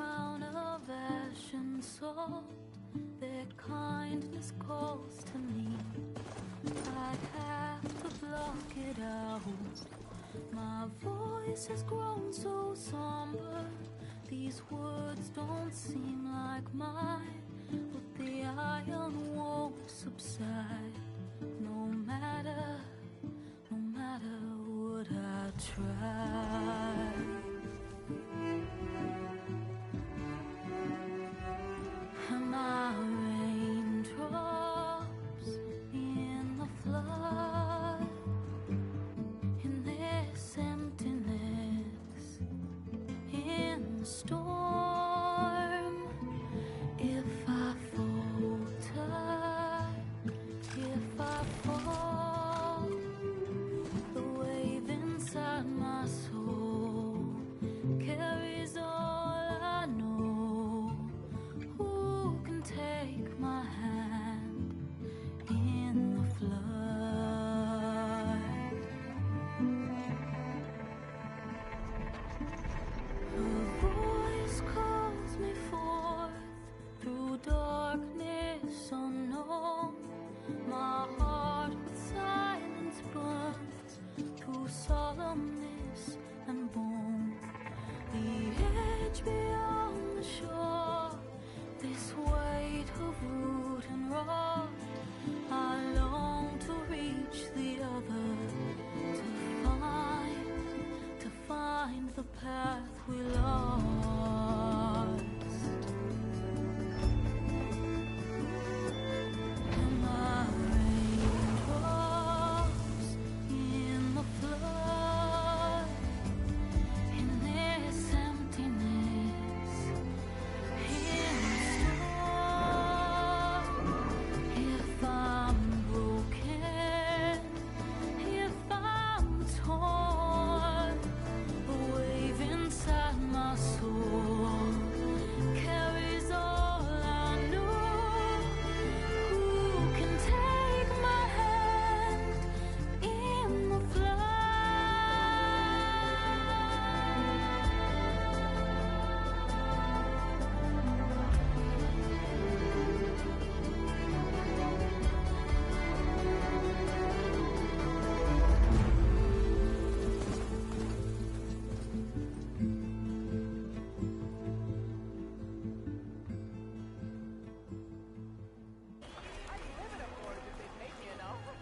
crown of ash and salt, their kindness calls to me. I'd have to block it out. My voice has grown so somber. These words don't seem like mine, but the iron won't subside. No matter what I try. My raindrops in the flood, in this emptiness, in the storm. If I falter, if I fall, the wave inside my soul carries all I know. Who can take my hand in the flood? Her voice calls me forth through darkness unknown. My heart with silence burns through solemnness and bone. The edge beyond the shore, this weight of root and rock, I long to reach the other, to find the path we lost. And my raindrops in the flood, in this emptiness, in the storm. If I'm broken, if I'm torn, the wave inside my soul carries all I know. Who can take my hand in the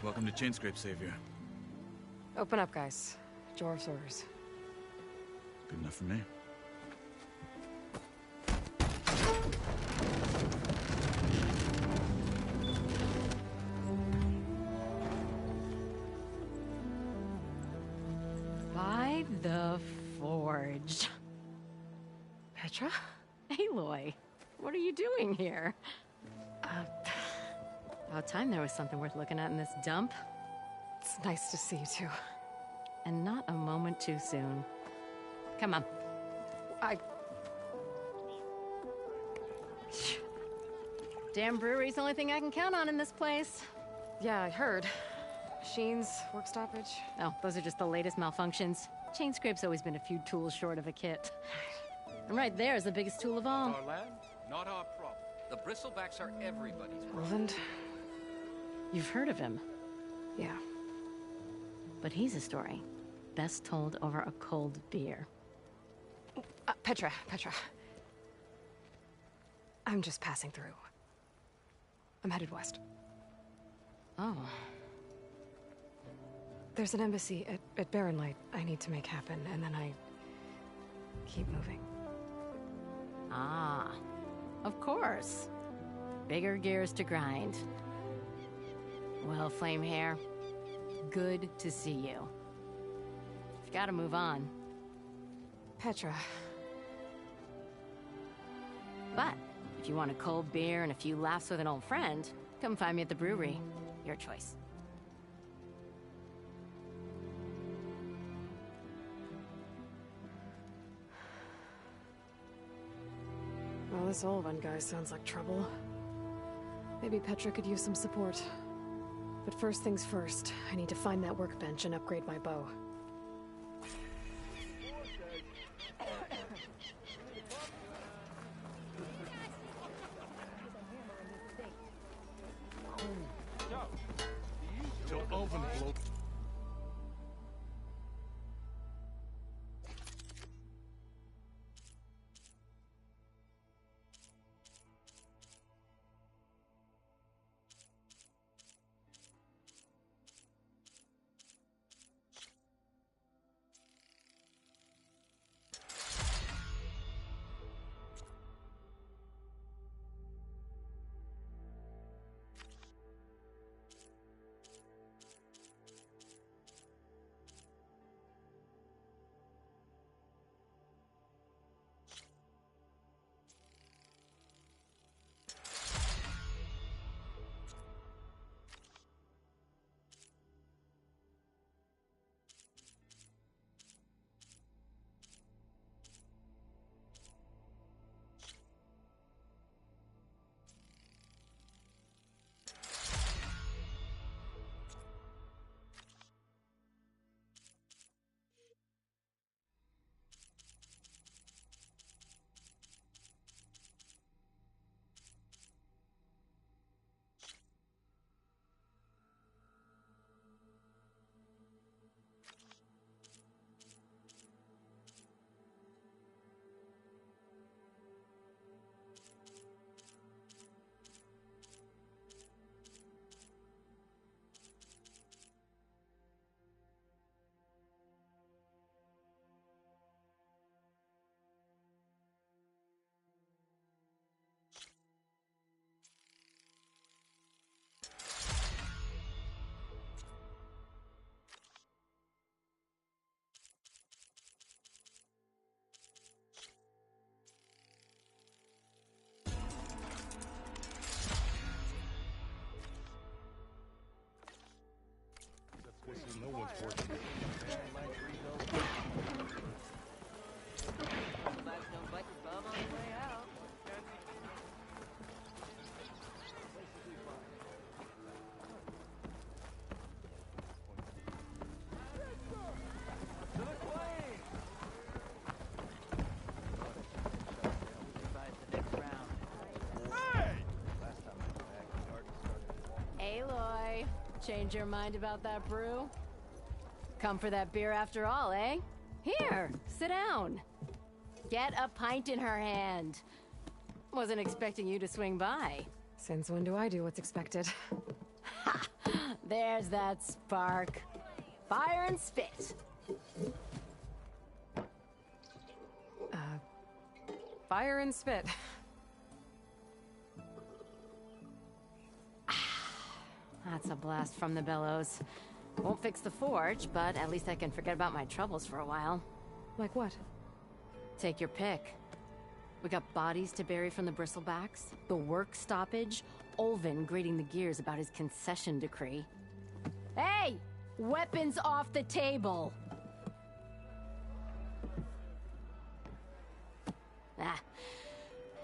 Welcome to Chainscrape, Savior. Open up, guys. Jorv's orders. Good enough for me. By the Forge. Petra? Aloy, what are you doing here? About time there was something worth looking at in this dump. It's nice to see you too. And not a moment too soon. Come on. Damn brewery's the only thing I can count on in this place. Yeah, I heard. Machines, work stoppage. Oh, those are just the latest malfunctions. Chainscrape's always been a few tools short of a kit. And right there is the biggest tool of all. Our land, not our problem. The bristlebacks are everybody's problem. Roland? You've heard of him, Yeah. but he's a story best told over a cold beer. Petra. I'm just passing through. I'm headed west. Oh, There's an embassy at Barren Light I need to make happen, and then I keep moving. ah, of course. Bigger gears to grind. Well, Flame Hair, good to see you. You've got to move on. Petra. But if you want a cold beer and a few laughs with an old friend, come find me at the brewery. Your choice. Well, this old one guy sounds like trouble. Maybe Petra could use some support. But first things first, I need to find that workbench and upgrade my bow. Aloy, change your mind about that brew? Come for that beer after all, eh? Here, sit down. Get a pint in her hand. Wasn't expecting you to swing by. Since when do I do what's expected? Ha! There's that spark. Fire and spit. Fire and spit. That's a blast from the bellows. Won't fix the forge, but at least I can forget about my troubles for a while. Like what? Take your pick. We got bodies to bury from the bristlebacks, the work stoppage, Olvin grating the gears about his concession decree. Hey! Weapons off the table! Ah,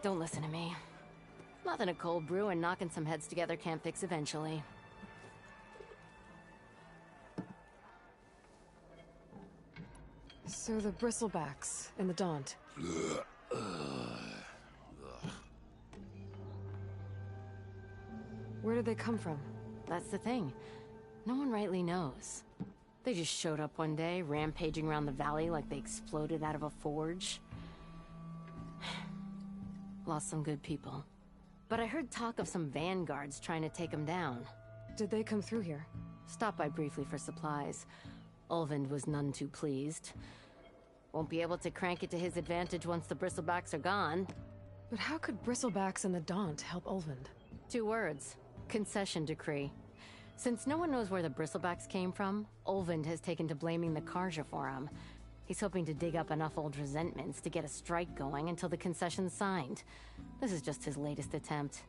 don't listen to me. Nothing a cold brew and knocking some heads together can't fix eventually. So the bristlebacks in the Daunt. Where did they come from? That's the thing. No one rightly knows. They just showed up one day, rampaging around the valley like they exploded out of a forge. Lost some good people. But I heard talk of some vanguards trying to take them down. Did they come through here? Stopped by briefly for supplies. Ulvund was none too pleased. Won't be able to crank it to his advantage once the bristlebacks are gone. But how could bristlebacks and the Daunt help Ulvund? 2 words. Concession decree. Since no one knows where the bristlebacks came from, Ulvund has taken to blaming the Karja for him. He's hoping to dig up enough old resentments to get a strike going until the concession's signed. This is just his latest attempt.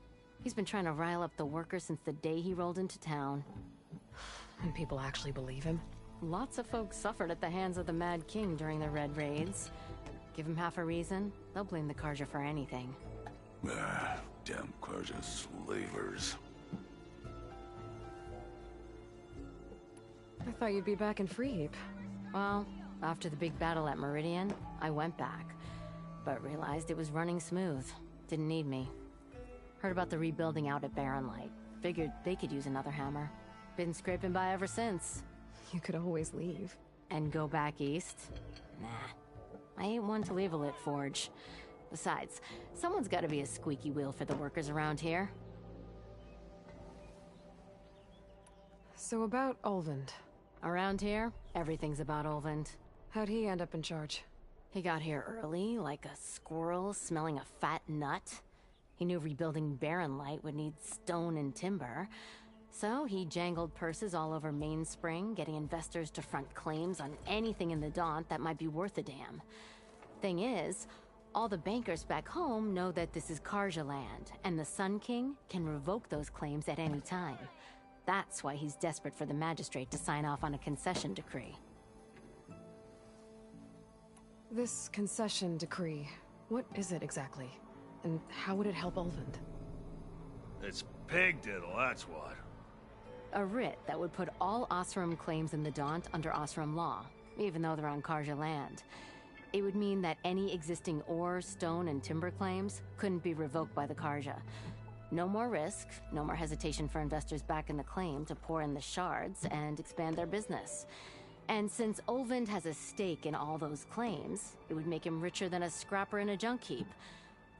He's been trying to rile up the workers since the day he rolled into town. And people actually believe him? Lots of folks suffered at the hands of the Mad King during the Red Raids. Give him half a reason, they'll blame the Karja for anything. Damn Karja slavers. I thought you'd be back in Freeheap. Well, after the big battle at Meridian, I went back. But realized it was running smooth. Didn't need me. Heard about the rebuilding out at Barren Light. Figured they could use another hammer. Been scraping by ever since. You could always leave. And go back east? Nah. I ain't one to leave a lit forge. Besides, someone's gotta be a squeaky wheel for the workers around here. So about Ulvund. Around here, everything's about Ulvund. How'd he end up in charge? He got here early, like a squirrel smelling a fat nut. He knew rebuilding Barren Light would need stone and timber. So he jangled purses all over Mainspring, getting investors to front claims on anything in the Daunt that might be worth a damn. Thing is, all the bankers back home know that this is Karja land, and the Sun King can revoke those claims at any time. That's why he's desperate for the magistrate to sign off on a concession decree. This concession decree, what is it exactly? And how would it help Ulvund? It's pig diddle, that's what. A writ that would put all Osram claims in the Daunt under Osram law, even though they're on Karja land. It would mean that any existing ore, stone, and timber claims couldn't be revoked by the Karja. No more risk, no more hesitation for investors back in the claim to pour in the shards and expand their business. And since Ulvund has a stake in all those claims, it would make him richer than a scrapper in a junk heap.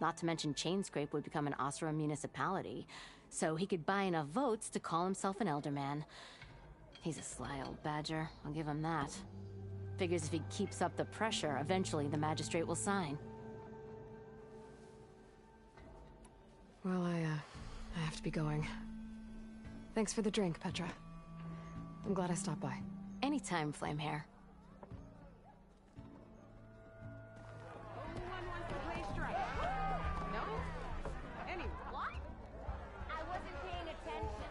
Not to mention Chainscrape would become an Osram municipality, so he could buy enough votes to call himself an elderman. He's a sly old badger, I'll give him that. Figures if he keeps up the pressure, eventually the magistrate will sign. Well, I have to be going. Thanks for the drink, Petra. I'm glad I stopped by. Anytime, Flamehair. I wasn't paying attention.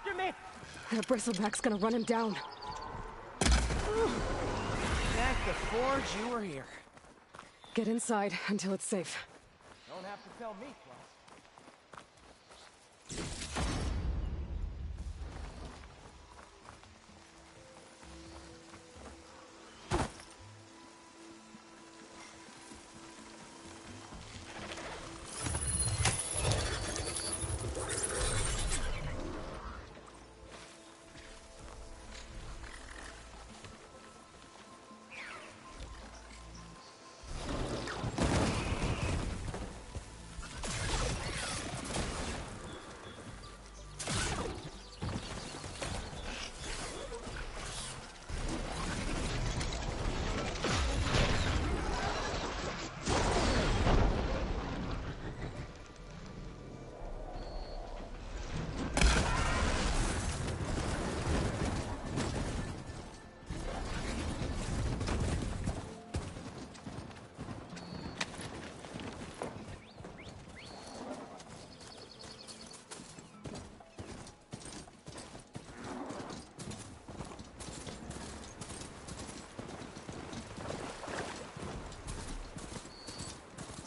after me! That bristleback's gonna run him down. Thank the Forge you were here. Get inside until it's safe. Don't have to tell me twice.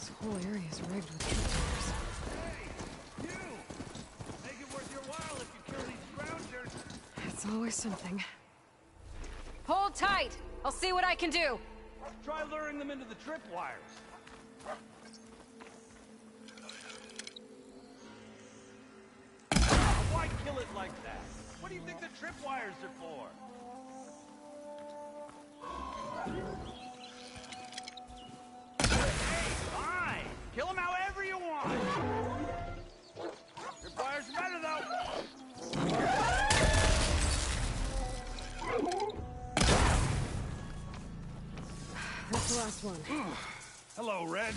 The whole area is rigged with tripwires. Hey! You! Make it worth your while if you kill these scroungers. It's always something. Hold tight! I'll see what I can do! Try luring them into the tripwires. Why kill it like that? What do you think the tripwires are for? Fine! Kill them however you want! Tripwires better, though! That's the last one. Hello, Red.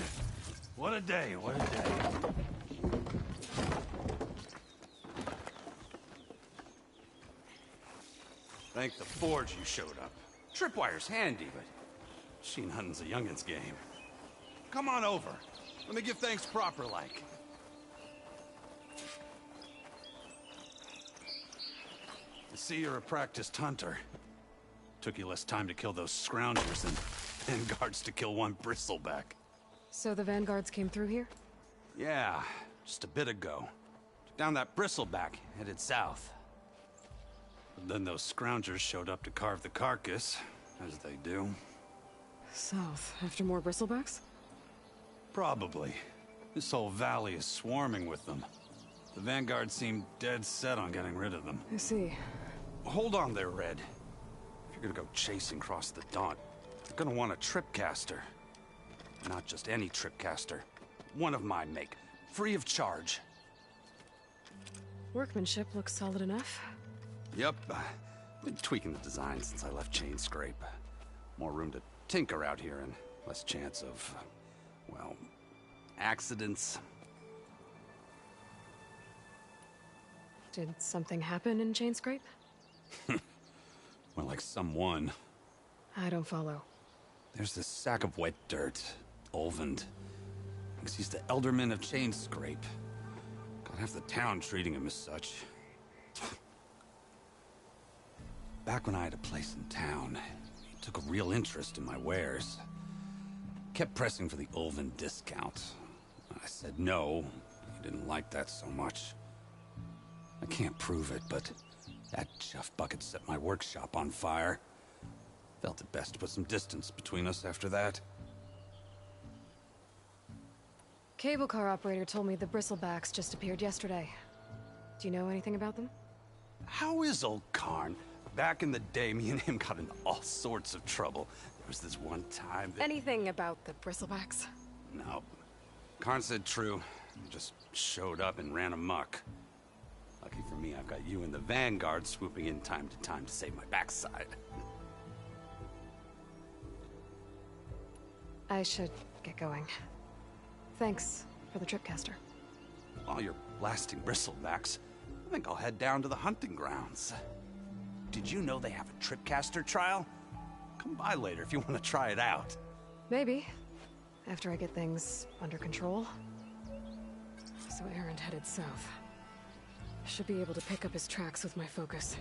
What a day, what a day. Thank the Forge you showed up. Tripwire's handy, but machine hunting's a youngin's game. Come on over. Let me give thanks proper like. I see you're a practiced hunter. Took you less time to kill those scroungers than vanguards to kill one bristleback. So the vanguards came through here? Yeah, just a bit ago. Took down that bristleback, headed south. But then those scroungers showed up to carve the carcass, as they do. South, after more bristlebacks? Probably. This whole valley is swarming with them. The vanguard seemed dead set on getting rid of them. I see. Hold on there, Red. If you're gonna go chasing across the Daunt, you're gonna want a tripcaster. Not just any tripcaster. One of my make. Free of charge. Workmanship looks solid enough. Yep. Been tweaking the design since I left Chain Scrape. More room to tinker out here and less chance of, well, accidents. Did something happen in Chain Scrape? Well, like someone. I don't follow. There's this sack of wet dirt. Olvend. Thinks he's the Elderman of Chain Scrape. Got half the town treating him as such. Back when I had a place in town, he took a real interest in my wares. Kept pressing for the Olvend discount. I said no. He didn't like that so much. I can't prove it, but that chuff bucket set my workshop on fire. Felt it best to put some distance between us after that. Cable car operator told me the bristlebacks just appeared yesterday. Do you know anything about them? How is old Karn? Back in the day, me and him got into all sorts of trouble. There was this one time that... Anything about the bristlebacks? No. Karn said true. Just showed up and ran amok. Lucky for me, I've got you and the Vanguard swooping in time to save my backside. I should get going. Thanks for the tripcaster. While you're blasting bristlebacks, I think I'll head down to the hunting grounds. Did you know they have a tripcaster trial? Come by later if you want to try it out. Maybe. After I get things under control. So Erend headed south. Should be able to pick up his tracks with my focus.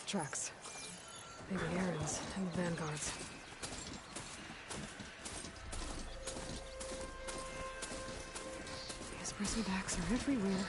Tracks. Maybe Aaron's and the Vanguard's. These bristlebacks are everywhere.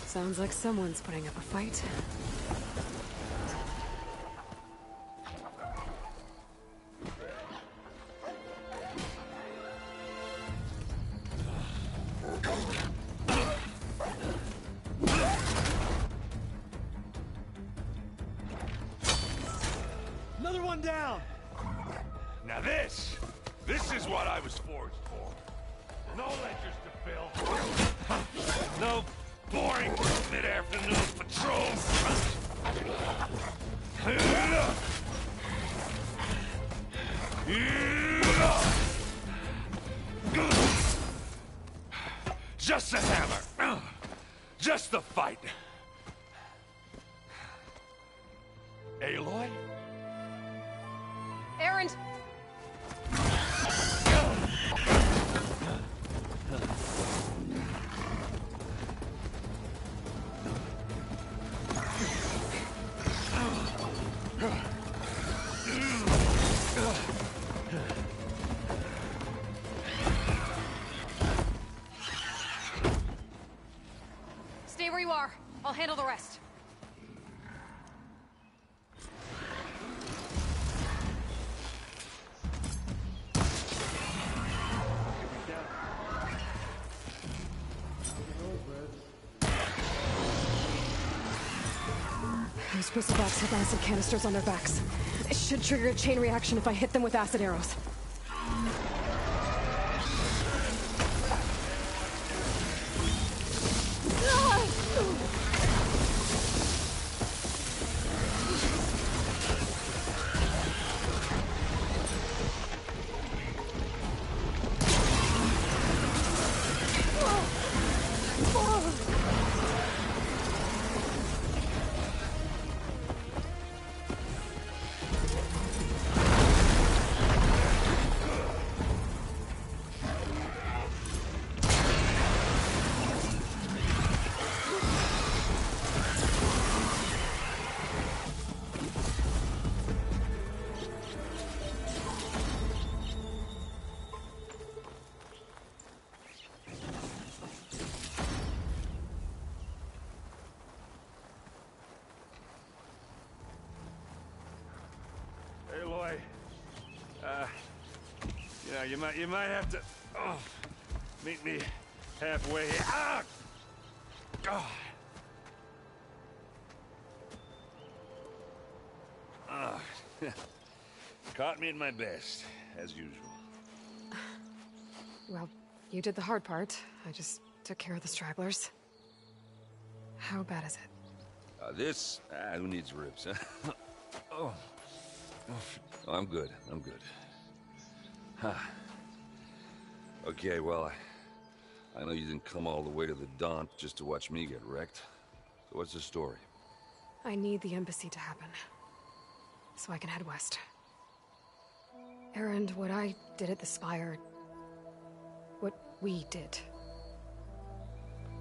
Sounds like someone's putting up a fight. Another one down! Now this is what I was forged for. No ledgers to fill. No boring mid-afternoon patrols. Just the hammer. Just the fight. Aloy? Aaron! Stay where you are. I'll handle the rest. Those bristlebacks have acid canisters on their backs. It should trigger a chain reaction if I hit them with acid arrows. Aloy, you might have to meet me halfway. Ah! God. Caught me at my best, as usual. Well, you did the hard part. I just took care of the stragglers. How bad is it? Who needs ribs, huh? Oh, I'm good. I'm good. Huh. Okay, well, I know you didn't come all the way to the Daunt just to watch me get wrecked. So what's the story? I need the embassy to happen. so I can head west. Erend, what I did at the Spire... what we did...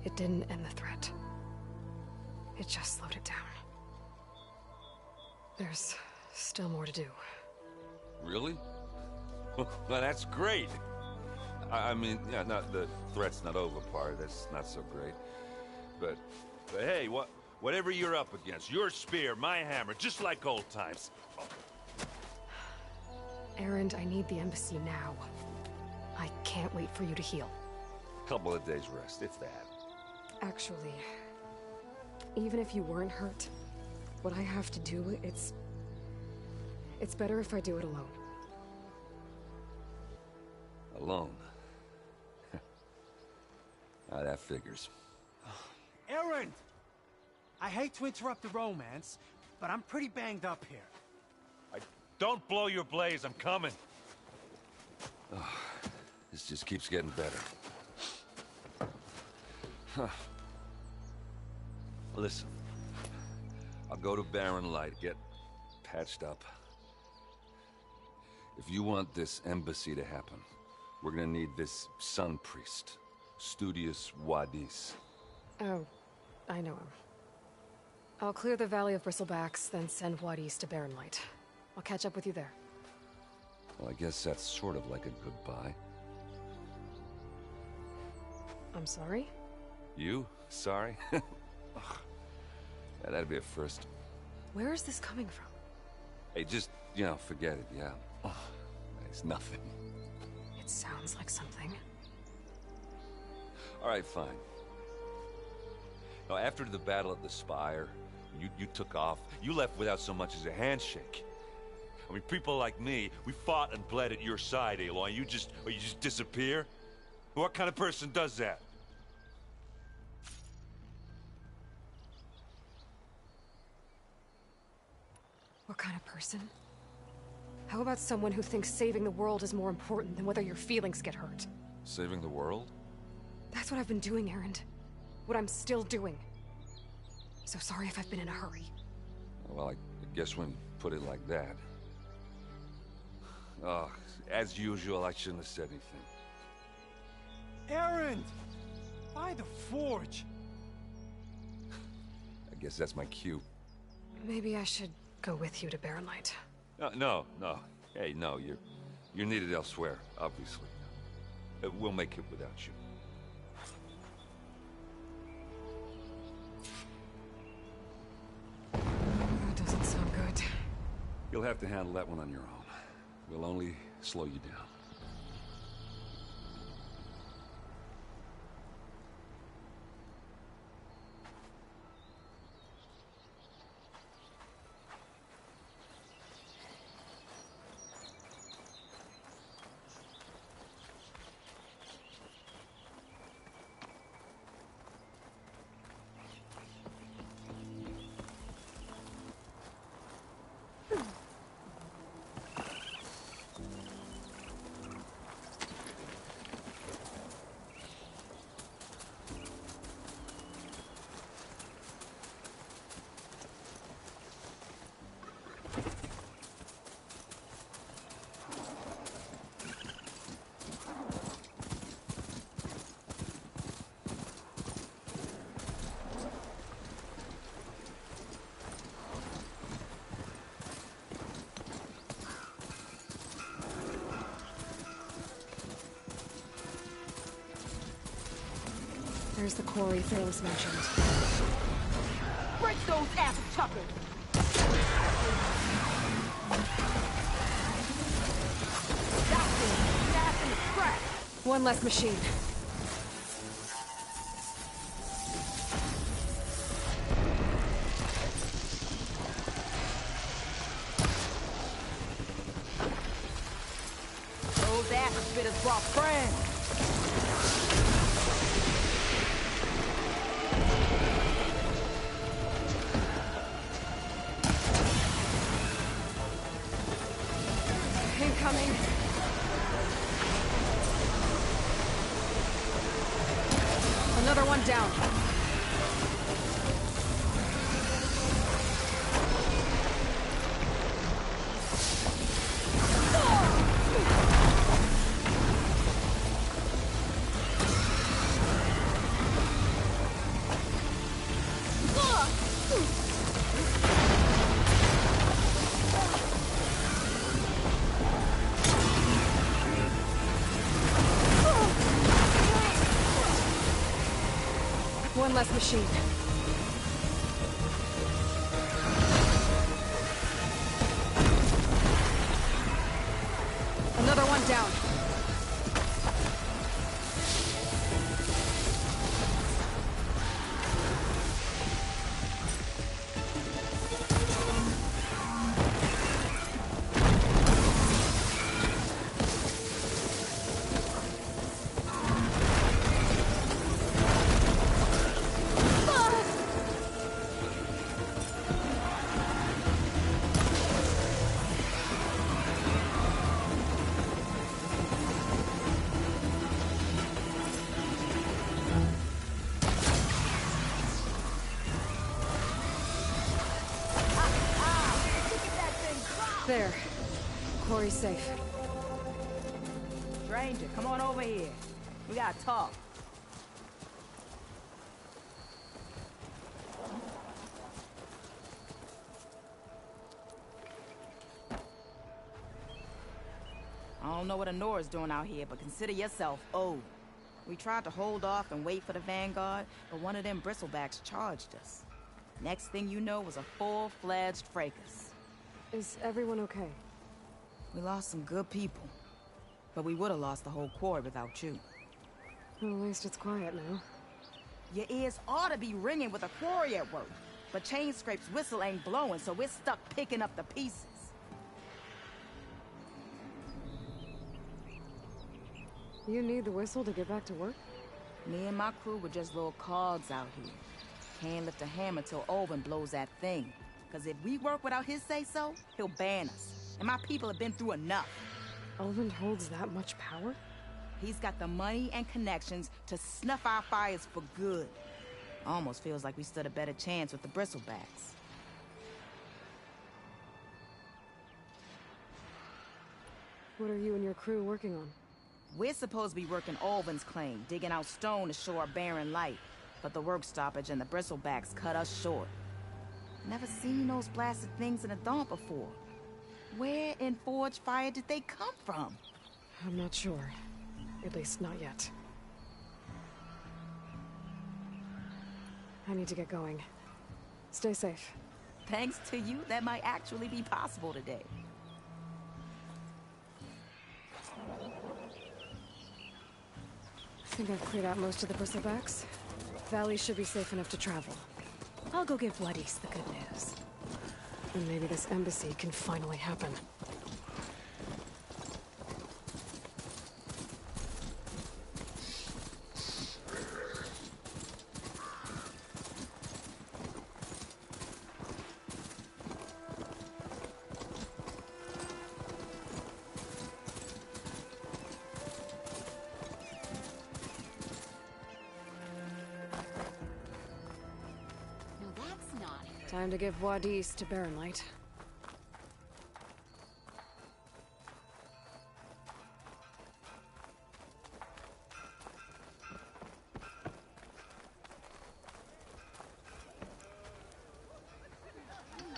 it didn't end the threat. It just slowed it down. There's still more to do. Really? Well, that's great. I mean, yeah, not the threat's not over part. That's not so great. But hey, whatever you're up against, your spear, my hammer, just like old times. Erend, I need the embassy now. I can't wait for you to heal. Couple of days rest, if that. Actually, even if you weren't hurt, what I have to do, it's better if I do it alone. Alone? That figures. Erend! I hate to interrupt the romance, but I'm pretty banged up here. Don't blow your blaze, I'm coming. Oh, this just keeps getting better. Huh. Listen, I'll go to Barren Light, get patched up. If you want this embassy to happen, we're gonna need this sun priest, Studius Wadis. Oh, I know him. I'll clear the Valley of Bristlebacks, then send Wadis to Barren Light. I'll catch up with you there. Well, I guess that's sort of like a goodbye. I'm sorry? You? Sorry? Ugh. Yeah, that'd be a first. Where is this coming from? Hey, just, you know, forget it, yeah. Oh, it's nothing. It sounds like something. All right, fine. Now, after the battle at the Spire, you took off. You left without so much as a handshake. I mean, people like me, we fought and bled at your side, Aloy. You just disappear? What kind of person does that? What kind of person? How about someone who thinks saving the world is more important than whether your feelings get hurt? Saving the world? That's what I've been doing, Erend. What I'm still doing. So sorry if I've been in a hurry. Well, I guess when you put it like that... Oh, as usual, I shouldn't have said anything. Erend! By the Forge! I guess that's my cue. Maybe I should go with you to Barren Light. No. Hey, no, you're needed elsewhere, obviously. We'll make it without you. That doesn't sound good. You'll have to handle that one on your own. We'll only slow you down. There's the quarry Thalos mentioned. Break those ass chuckers! That's it! That's in the scrap! One less machine. Those ass spitters brought friends! Incoming. Another one down. One less machine. Another one down. There. Quarry's safe. Stranger, come on over here. We gotta talk. I don't know what Honora's doing out here, but consider yourself owed. We tried to hold off and wait for the Vanguard, but one of them bristlebacks charged us. Next thing you know was a full-fledged fracas. Is everyone okay? We lost some good people, but we would have lost the whole quarry without you. Well, at least it's quiet now. Your ears ought to be ringing with a quarry at work, but Chain Scrape's whistle ain't blowing, so we're stuck picking up the pieces. You need the whistle to get back to work? Me and my crew were just little cogs out here. Can't lift a hammer till Olvin blows that thing. Cause if we work without his say-so, he'll ban us. And my people have been through enough. Olvin holds that much power? He's got the money and connections to snuff our fires for good. Almost feels like we stood a better chance with the bristlebacks. What are you and your crew working on? We're supposed to be working Olvin's claim, digging out stone to show our barren light. But the work stoppage and the bristlebacks cut us short. Never seen those blasted things in a Daunt before. Where in Forge Fire did they come from? I'm not sure. At least not yet. I need to get going. Stay safe. Thanks to you, that might actually be possible today. I think I've cleared out most of the bristlebacks. Valley should be safe enough to travel. I'll go give Blood East the good news. And maybe this embassy can finally happen. Time to give Wadis to Barren Light.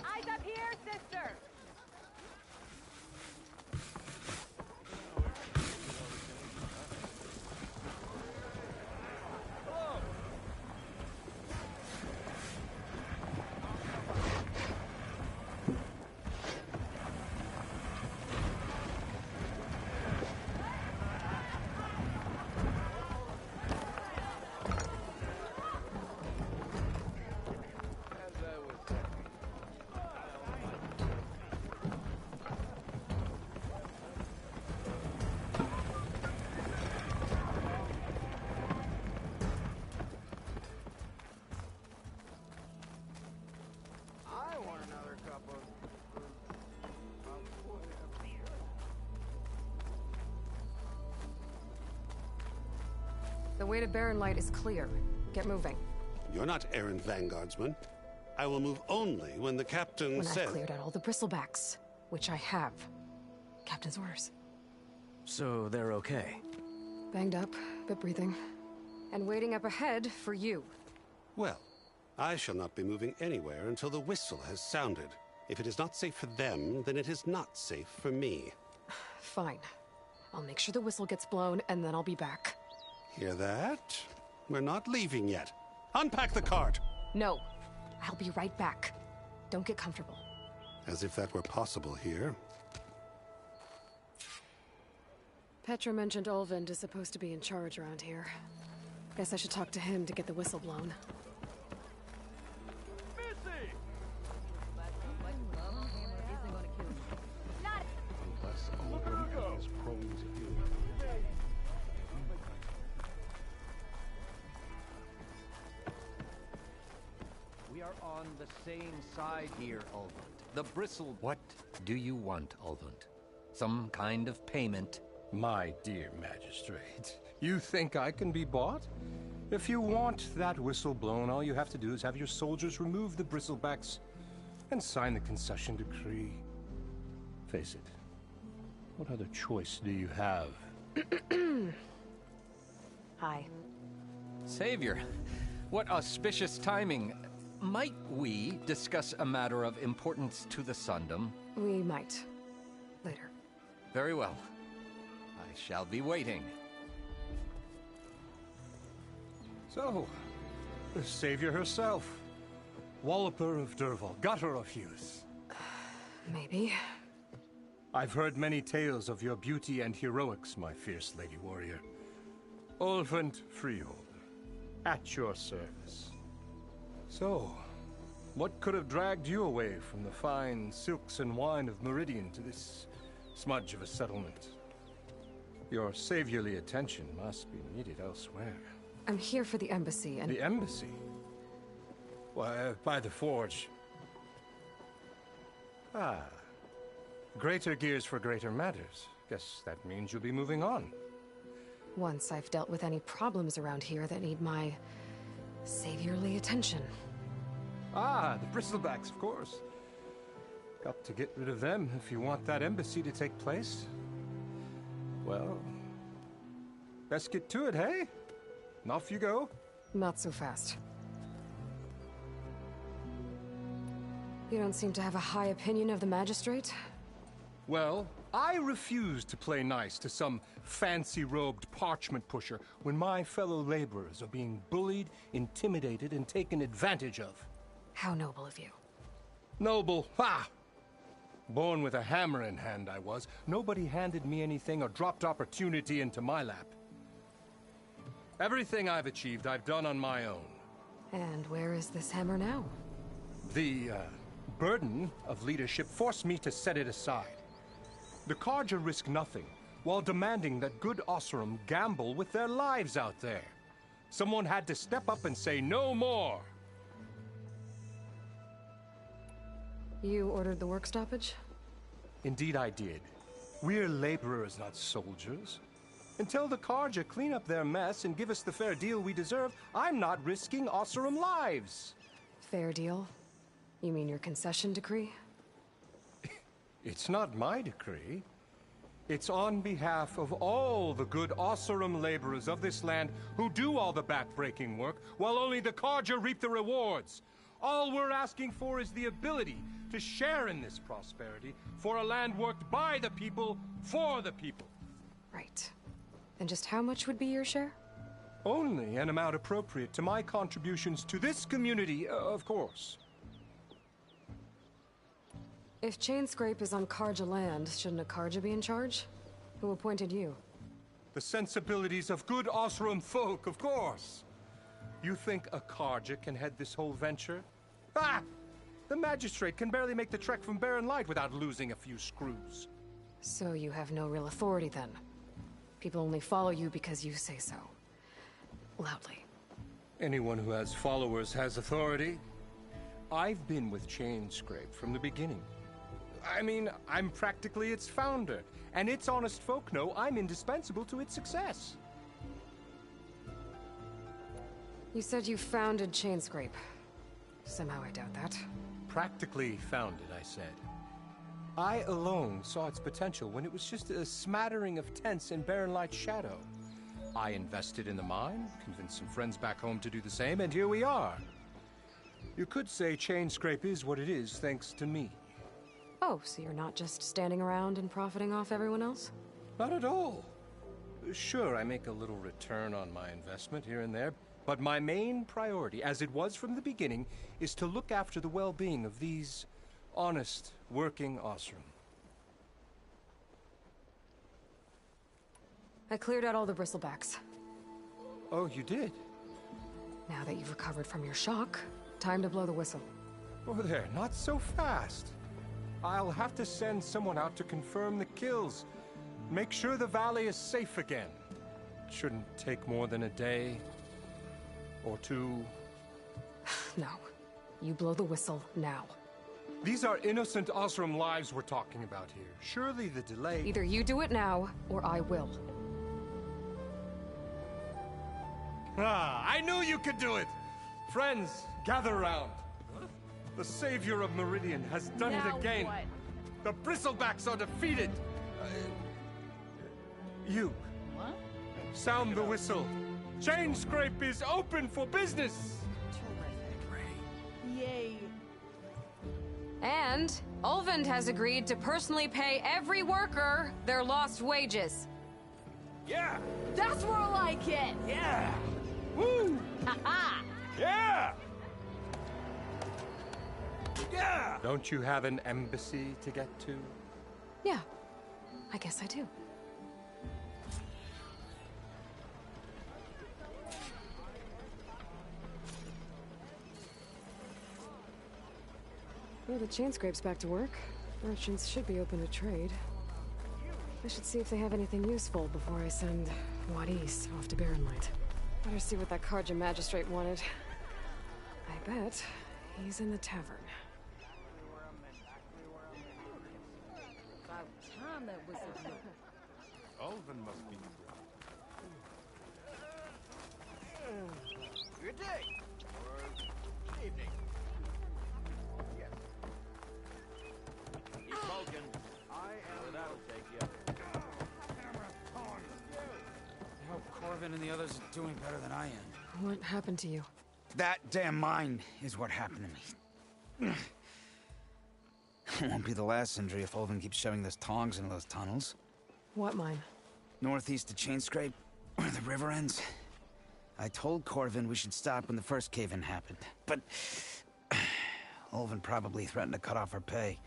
Eyes up here, sister! The way to Barren Light is clear. Get moving. You're not errant vanguardsman. I will move only when the captain When says... I've cleared out all the bristlebacks, which I have. Captain's orders. So they're okay? Banged up, but breathing. And waiting up ahead for you. Well, I shall not be moving anywhere until the whistle has sounded. If it is not safe for them, then it is not safe for me. Fine. I'll make sure the whistle gets blown, and then I'll be back. Hear that? We're not leaving yet. Unpack the cart! No. I'll be right back. Don't get comfortable. As if that were possible here. Petra mentioned Olvind is supposed to be in charge around here. Guess I should talk to him to get the whistle blown. We are on the same side here, Ulvund. The bristle... What do you want, Ulvund? Some kind of payment? My dear magistrate, you think I can be bought? If you want that whistle blown, all you have to do is have your soldiers remove the bristlebacks and sign the concession decree. Face it, what other choice do you have? Hi. Savior, what auspicious timing. Might we discuss a matter of importance to the Sundom? We might. Later. Very well. I shall be waiting. So, the savior herself. Walloper of Derval, gutter of youth. Maybe. I've heard many tales of your beauty and heroics, my fierce lady warrior. Olvend Freeholder, at your service. So, what could have dragged you away from the fine silks and wine of Meridian to this smudge of a settlement? Your saviorly attention must be needed elsewhere. I'm here for the embassy and... The embassy? Why, by the forge. Ah. Greater gears for greater matters. Guess that means you'll be moving on. Once I've dealt with any problems around here that need my... saviorly attention. Ah, the bristlebacks, of course. Got to get rid of them if you want that embassy to take place. Well, best get to it, hey? And off you go. Not so fast. You don't seem to have a high opinion of the magistrate? Well, I refuse to play nice to some fancy-robed parchment pusher when my fellow laborers are being bullied, intimidated, and taken advantage of. How noble of you. Noble? Ha! Born with a hammer in hand, I was. Nobody handed me anything or dropped opportunity into my lap. Everything I've achieved, I've done on my own. And where is this hammer now? The, burden of leadership forced me to set it aside. The Carja risk nothing, while demanding that good Osseram gamble with their lives out there. Someone had to step up and say no more. You ordered the work stoppage? Indeed I did. We're laborers, not soldiers. Until the Carja clean up their mess and give us the fair deal we deserve, I'm not risking Osseram lives. Fair deal? You mean your concession decree? It's not my decree. It's on behalf of all the good Osseram laborers of this land who do all the back-breaking work, while only the Carja reap the rewards. All we're asking for is the ability to share in this prosperity for a land worked by the people, for the people. Right. And just how much would be your share? Only an amount appropriate to my contributions to this community, of course. If Chainscrape is on Carja land, shouldn't a Carja be in charge? Who appointed you? The sensibilities of good Osseram folk, of course. You think a Carja can head this whole venture? Ah! The magistrate can barely make the trek from Barren Light without losing a few screws. So you have no real authority then? People only follow you because you say so. Loudly. Anyone who has followers has authority. I've been with Chainscrape from the beginning. I mean, I'm practically its founder, and its honest folk know I'm indispensable to its success. You said you founded Chainscrape. Somehow I doubt that. Practically founded, I said. I alone saw its potential when it was just a smattering of tents in Barren Light's shadow. I invested in the mine, convinced some friends back home to do the same, and here we are. You could say Chainscrape is what it is thanks to me. Oh, so you're not just standing around and profiting off everyone else? Not at all. Sure, I make a little return on my investment here and there, But my main priority, as it was from the beginning, is to look after the well-being of these honest, working Osram. I cleared out all the bristlebacks. Oh, you did? Now that you've recovered from your shock, time to blow the whistle. Oh, there, not so fast. I'll have to send someone out to confirm the kills. Make sure the valley is safe again. It shouldn't take more than a day or two. No. You blow the whistle now. These are innocent Osram lives we're talking about here. Surely the delay... Either you do it now, or I will. Ah, I knew you could do it! Friends, gather round. The savior of Meridian has done it again. What? The bristlebacks are defeated. You. What? Sound the whistle. Chain Scrape is open for business. Terrific. Yay. And Ulvund has agreed to personally pay every worker their lost wages. Yeah! That's more like it! Yeah! Woo! Ha-ha! Yeah! Yeah! Don't you have an embassy to get to? Yeah, I guess I do. Well, the chain scrape's back to work. Merchants should be open to trade. I should see if they have anything useful before I send Wadis off to Barrenlight. Better see what that Karja magistrate wanted. I bet he's in the tavern. About time that whistle blew. Ulvund must be... Good day. Or evening. Yes. Keep smoking. I am... That'll take you. I hope Corvin and the others are doing better than I am. What happened to you? That damn mine is what happened to me. It won't be the last injury if Ulvund keeps shoving those tongs into those tunnels. What mine? Northeast of Chain Scrape, where the river ends. I told Corvin we should stop when the first cave-in happened, but... Ulvund probably threatened to cut off our pay.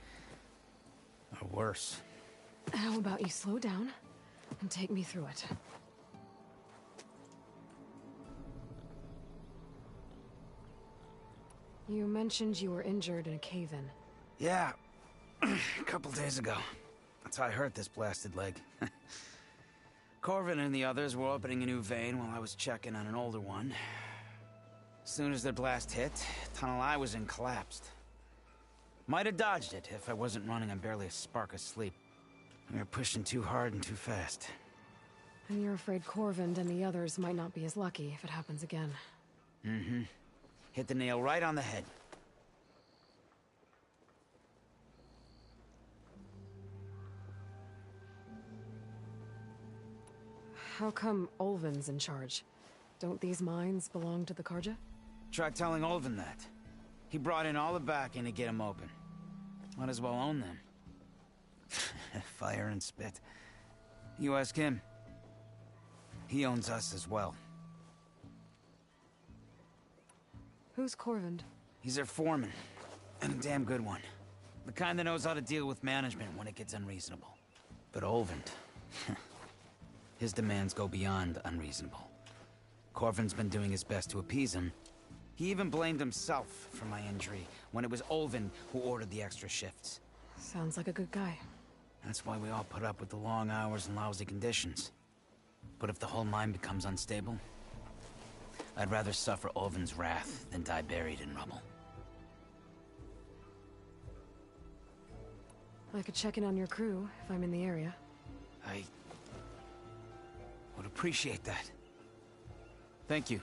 Or worse. How about you slow down and take me through it? You mentioned you were injured in a cave-in. Yeah, a couple days ago. That's how I hurt this blasted leg. Corvin and the others were opening a new vein while I was checking on an older one. As soon as their blast hit, the tunnel I was in collapsed. Might have dodged it if I wasn't running on barely a spark of sleep. We were pushing too hard and too fast. And you're afraid Corvin and the others might not be as lucky if it happens again. Mm-hmm. Hit the nail right on the head. How come Ulvund's in charge? Don't these mines belong to the Karja? Try telling Ulvund that. He brought in all the backing to get them open. Might as well own them. Fire and spit. You ask him. He owns us as well. Who's Corvin? He's their foreman. And a damn good one. The kind that knows how to deal with management when it gets unreasonable. But Ulvund... his demands go beyond unreasonable. Corvin's been doing his best to appease him. He even blamed himself for my injury when it was Ulvund who ordered the extra shifts. Sounds like a good guy. That's why we all put up with the long hours and lousy conditions. But if the whole mine becomes unstable, I'd rather suffer Ulvund's wrath than die buried in rubble. I could check in on your crew if I'm in the area. I would appreciate that. Thank you.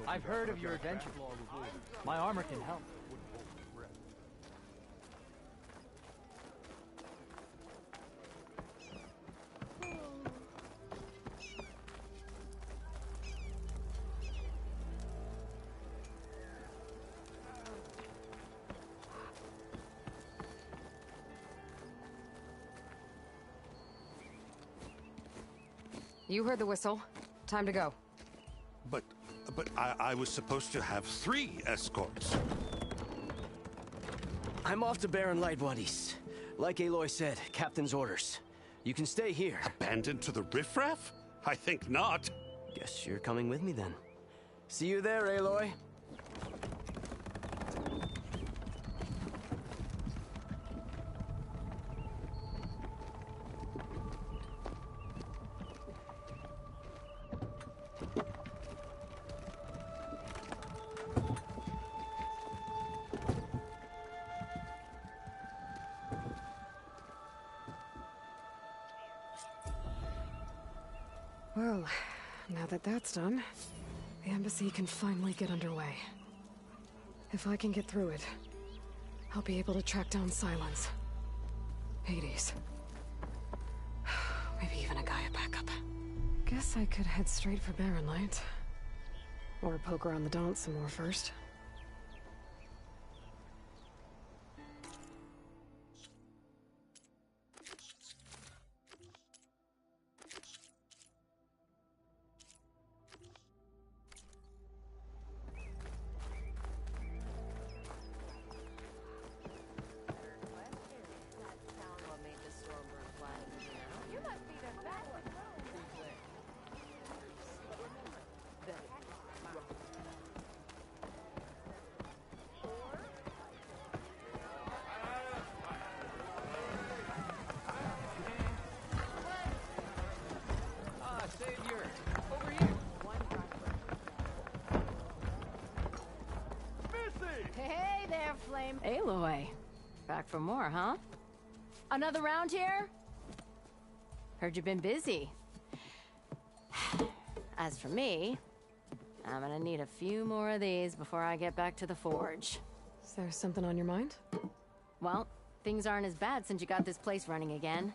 I've heard of your adventure. My armor can help. You heard the whistle. Time to go. But I was supposed to have 3 escorts. I'm off to Barren Light, Wadis. Like Aloy said, Captain's orders. You can stay here. Abandoned to the riffraff? I think not. Guess you're coming with me then. See you there, Aloy. Well, now that that's done, the embassy can finally get underway. If I can get through it, I'll be able to track down Silence, Hades, maybe even a Gaia backup. Guess I could head straight for Barren Light. Or poke around the Daunt some more first. Hey there, Flame. Aloy. Back for more, huh? Another round here? Heard you've been busy. As for me, I'm gonna need a few more of these before I get back to the forge. Is there something on your mind? Well, things aren't as bad since you got this place running again.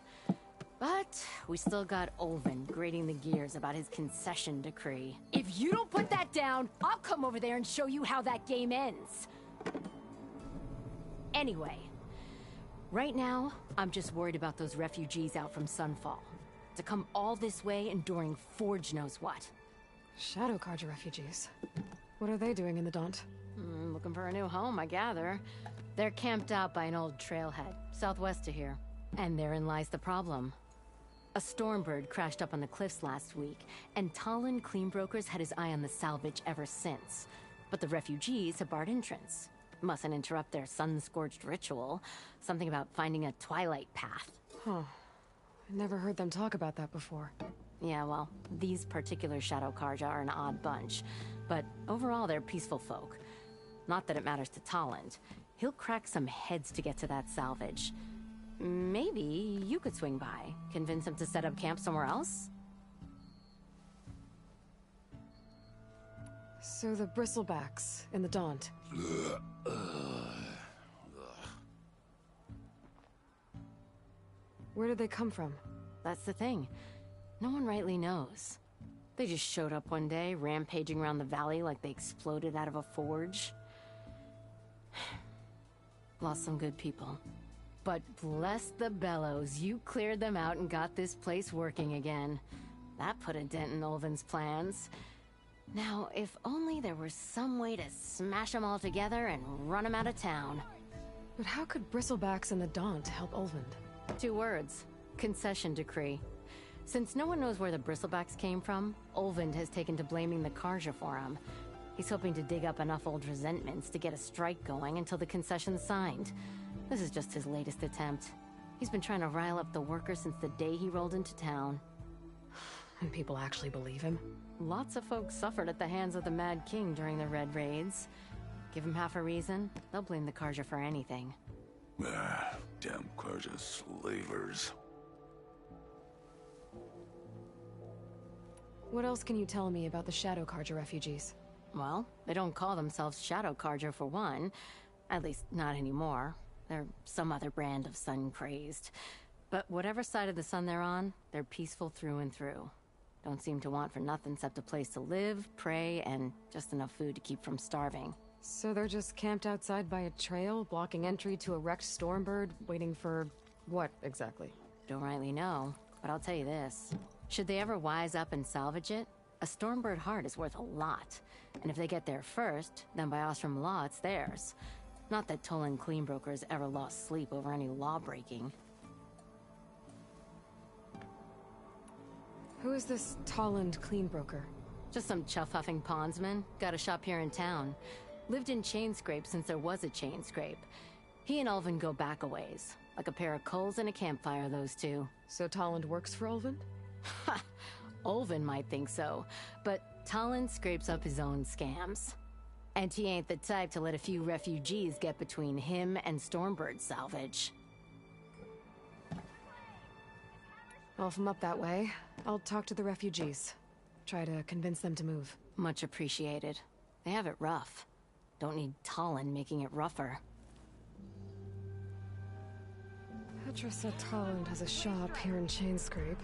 But we still got Olvin grating the gears about his concession decree. If you don't put that down, I'll come over there and show you how that game ends. Anyway, right now, I'm just worried about those refugees out from Sunfall. To come all this way enduring Forge knows what. Shadow Carja refugees. What are they doing in the Daunt? Looking for a new home, I gather. They're camped out by an old trailhead, southwest of here. And therein lies the problem. A Stormbird crashed up on the cliffs last week, and Talon Cleanbrokers had his eye on the salvage ever since. But the refugees have barred entrance. Mustn't interrupt their sun-scorched ritual. Something about finding a twilight path. Huh. I never heard them talk about that before. Yeah, well, these particular Shadow Carja are an odd bunch. But overall, they're peaceful folk. Not that it matters to Talon. He'll crack some heads to get to that salvage. Maybe you could swing by, convince him to set up camp somewhere else? So the Bristlebacks in the Daunt. Where did they come from? That's the thing. No one rightly knows. They just showed up one day, rampaging around the valley like they exploded out of a forge. Lost some good people. But bless the bellows, you cleared them out and got this place working again. That put a dent in Olvin's plans. Now, if only there was some way to smash them all together and run them out of town. But how could Bristlebacks and the Daunt help Olvind? 2 words. Concession decree. Since no one knows where the Bristlebacks came from, Olvind has taken to blaming the Carja for them. He's hoping to dig up enough old resentments to get a strike going until the concession's signed. This is just his latest attempt. He's been trying to rile up the workers since the day he rolled into town. And people actually believe him? Lots of folks suffered at the hands of the Mad King during the Red Raids. Give him half a reason, they'll blame the Carja for anything. Damn Carja slavers. What else can you tell me about the Shadow Carja refugees? Well, they don't call themselves Shadow Carja for one. At least, not anymore. They're some other brand of sun-crazed. But whatever side of the sun they're on, they're peaceful through and through. Don't seem to want for nothing except a place to live, pray, and just enough food to keep from starving. So they're just camped outside by a trail, blocking entry to a wrecked Stormbird, waiting for... what, exactly? Don't rightly know, but I'll tell you this. Should they ever wise up and salvage it, a Stormbird heart is worth a lot. And if they get there first, then by Ostrom law, it's theirs. Not that Tolan cleanbrokers ever lost sleep over any law-breaking. Who is this Tolland cleanbroker? Just some chuff-huffing pondsman. Got a shop here in town. Lived in Chainscrape since there was a Chainscrape. He and Ulvin go back a ways. Like a pair of coals in a campfire, those two. So Tolland works for Ulvin? Ha! Ulvin might think so, but Tolland scrapes up his own scams. And he ain't the type to let a few refugees get between him and Stormbird salvage. Well, if I'm up that way, I'll talk to the refugees. Try to convince them to move. Much appreciated. They have it rough. Don't need Tolland making it rougher. Petra said Tolland has a shop here in Chainscrape.